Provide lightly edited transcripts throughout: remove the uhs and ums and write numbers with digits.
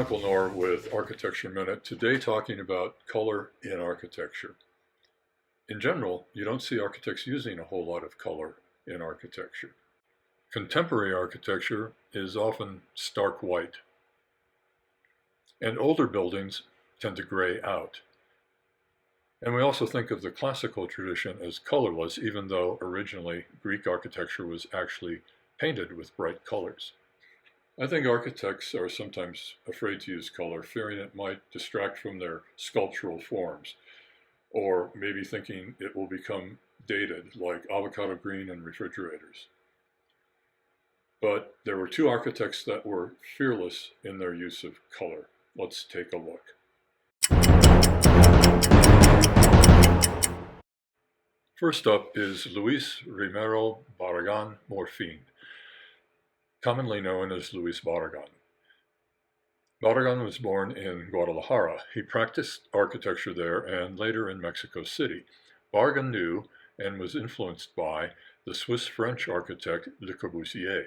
Michael Knorr with Architecture Minute, today talking about color in architecture. In general, you don't see architects using a whole lot of color in architecture. Contemporary architecture is often stark white, and older buildings tend to gray out. And we also think of the classical tradition as colorless, even though originally Greek architecture was actually painted with bright colors. I think architects are sometimes afraid to use color, fearing it might distract from their sculptural forms, or maybe thinking it will become dated, like avocado green in refrigerators. But there were two architects that were fearless in their use of color. Let's take a look. First up is Luis Romero Barragan Morfin, commonly known as Luis Barragan. Barragan was born in Guadalajara. He practiced architecture there and later in Mexico City. Barragan knew and was influenced by the Swiss-French architect Le Corbusier.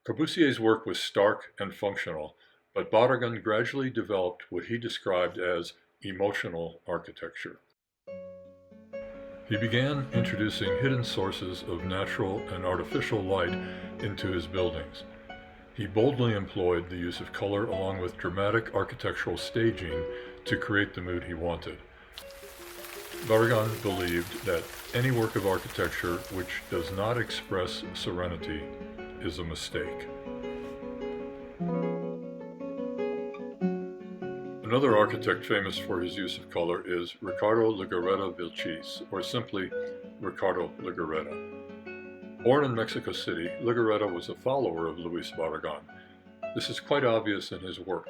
Corbusier's work was stark and functional, but Barragan gradually developed what he described as emotional architecture. He began introducing hidden sources of natural and artificial light into his buildings. He boldly employed the use of color along with dramatic architectural staging to create the mood he wanted. Barragan believed that any work of architecture which does not express serenity is a mistake. Another architect famous for his use of color is Ricardo Legoretta Vilchis, or simply Ricardo Legoretta. Born in Mexico City, Legoretta was a follower of Luis Barragan. This is quite obvious in his work.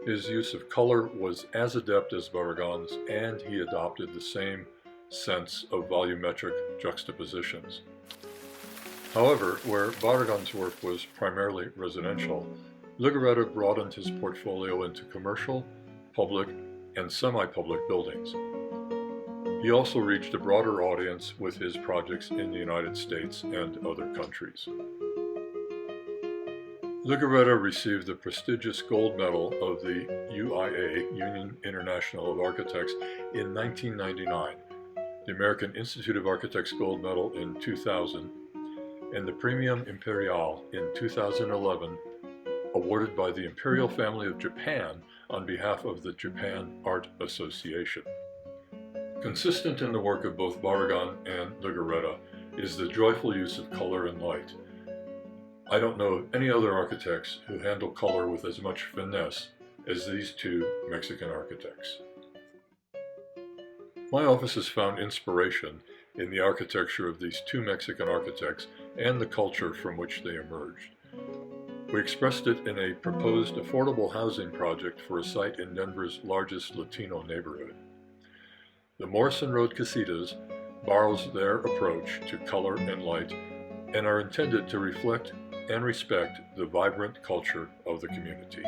His use of color was as adept as Barragan's, and he adopted the same sense of volumetric juxtapositions. However, where Barragan's work was primarily residential, Legoretta broadened his portfolio into commercial, public, and semi-public buildings. He also reached a broader audience with his projects in the United States and other countries. Legoretta received the prestigious gold medal of the UIA, Union International of Architects, in 1999, the American Institute of Architects gold medal in 2000, and the Premium Imperial in 2011, awarded by the Imperial Family of Japan on behalf of the Japan Art Association. Consistent in the work of both Barragan and Legoretta is the joyful use of color and light. I don't know of any other architects who handle color with as much finesse as these two Mexican architects. My office has found inspiration in the architecture of these two Mexican architects and the culture from which they emerged. We expressed it in a proposed affordable housing project for a site in Denver's largest Latino neighborhood. The Morrison Road Casitas borrows their approach to color and light and are intended to reflect and respect the vibrant culture of the community.